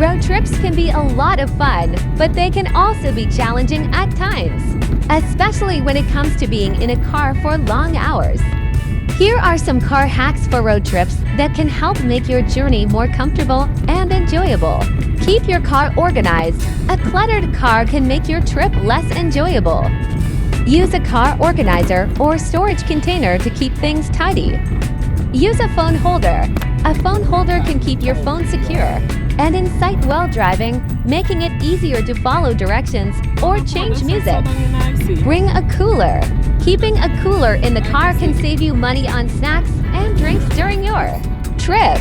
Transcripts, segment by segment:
Road trips can be a lot of fun, but they can also be challenging at times, especially when it comes to being in a car for long hours. Here are some car hacks for road trips that can help make your journey more comfortable and enjoyable. Keep your car organized. A cluttered car can make your trip less enjoyable. Use a car organizer or storage container to keep things tidy. Use a phone holder. A phone holder can keep your phone secure and in sight while driving, making it easier to follow directions or change music. Bring a cooler. Keeping a cooler in the car can save you money on snacks and drinks during your trip.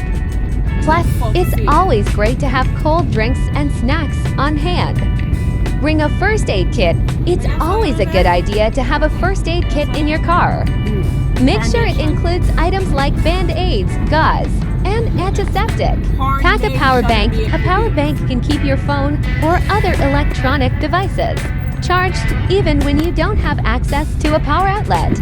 Plus, it's always great to have cold drinks and snacks on hand. Bring a first aid kit. It's always a good idea to have a first aid kit in your car. Make sure it includes items like band-aids, gauze, and antiseptic. Pack a power bank. A power bank can keep your phone or other electronic devices charged even when you don't have access to a power outlet.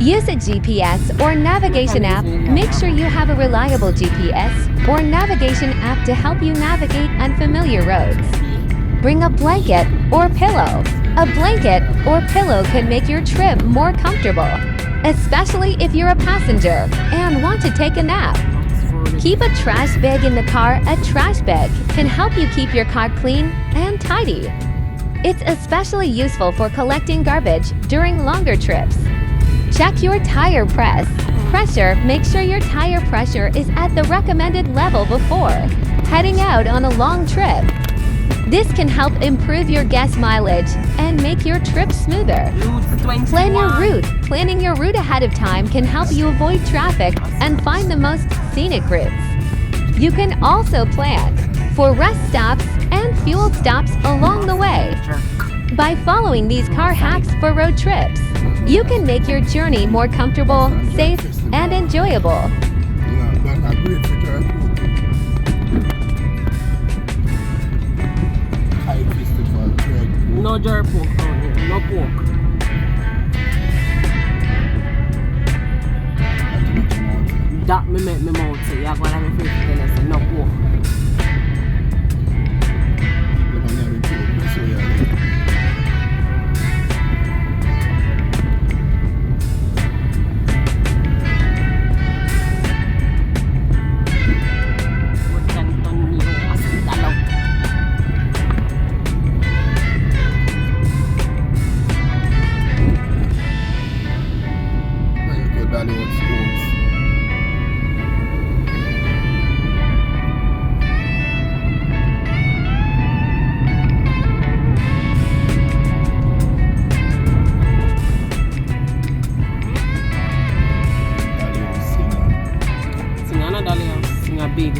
Use a GPS or navigation app. Make sure you have a reliable GPS or navigation app to help you navigate unfamiliar roads. Bring a blanket or pillow. A blanket or pillow can make your trip more comfortable, especially if you're a passenger and want to take a nap. Keep a trash bag in the car. A trash bag can help you keep your car clean and tidy. It's especially useful for collecting garbage during longer trips. Check your tire pressure. Make sure your tire pressure is at the recommended level before heading out on a long trip. This can help improve your gas mileage and make your trip smoother. Plan your route. Planning your route ahead of time can help you avoid traffic and find the most scenic routes. You can also plan for rest stops and fuel stops along the way. By following these car hacks for road trips, you can make your journey more comfortable, safe, and enjoyable. No jerk pork, no pork. That me make me mouth say, you're gonna have a face to tell us no pork. Big.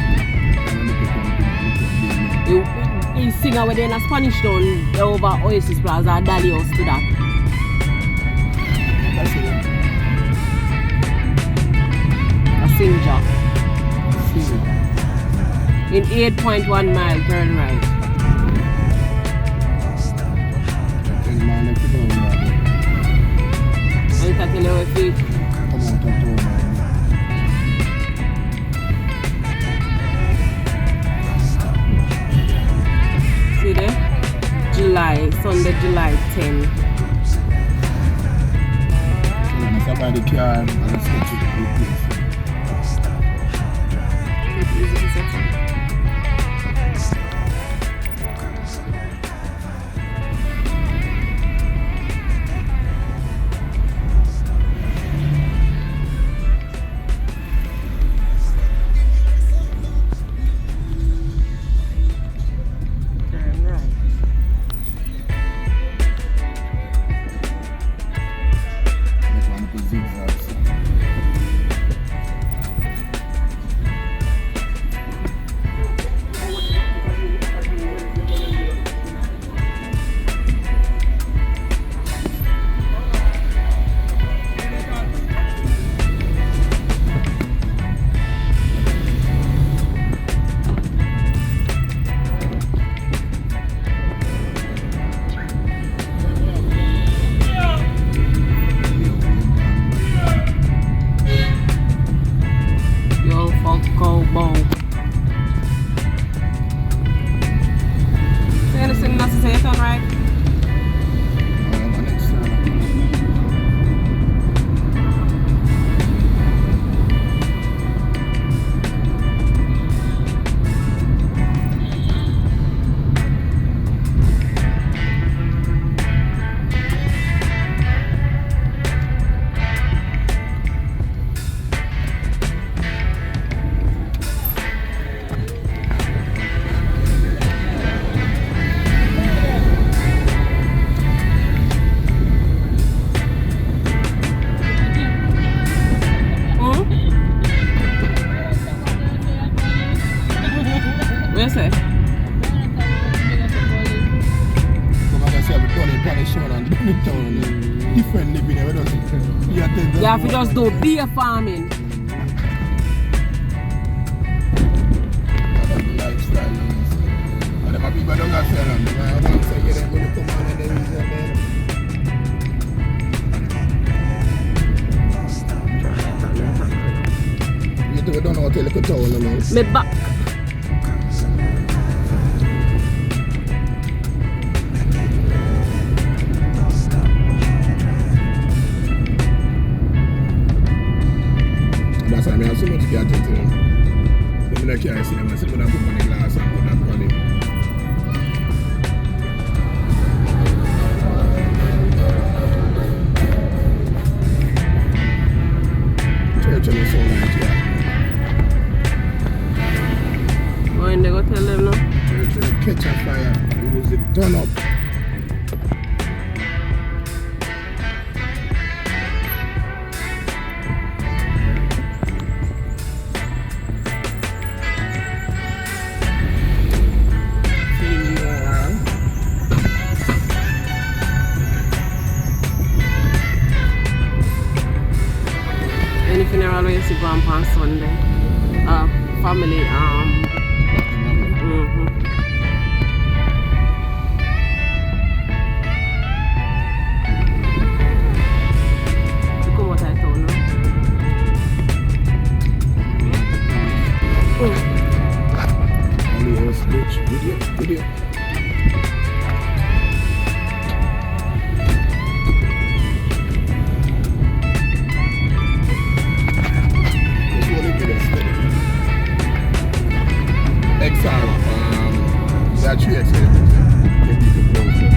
He sing over there in a Spanish town over Oasis Plaza, Dalios to that. A singer. In 8.1 miles, turn right. And I tell you what feet. See there? Sunday, July 10. So by the car and let's go to the place. say we done it on the show and done it down. Different living there, we don't you have to just do beer farming. That's the lifestyle. And them people don't have sell them. I want to say they're going to come on and then we don't know how to look at all now. Me back. That's why I have so much to get into. I'm not carrying them. I said, I'm going to put on the glass and put that on it. Church on the soul night, yeah. When they go tell them now? Church will catch a fire. We was it done up. Any funeral we used to go on Sunday. Family, Come what I told now. Only us, bitch. Video. There are 3 experiments. Get people closer.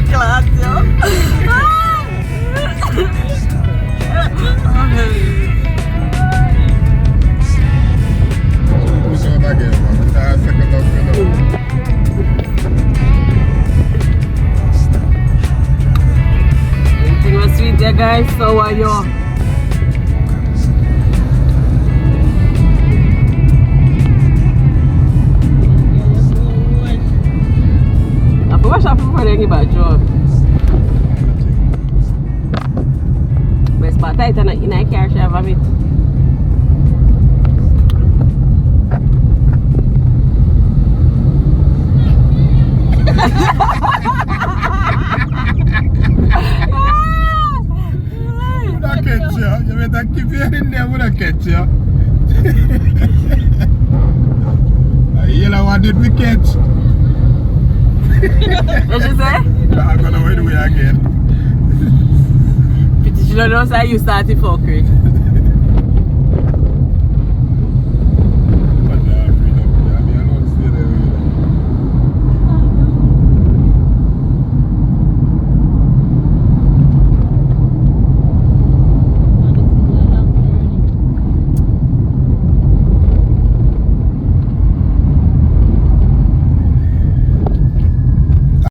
Class, yo. Who's going back here, man? That's second up. Sweet there guys, so are you? I forgot to before they give a job. But it's about tight in a car shop of it. You better keep your in there with a catch you. A yellow one did we catch? What you say? I'm gonna wait away again. Pretty sure don't say you started fuckery.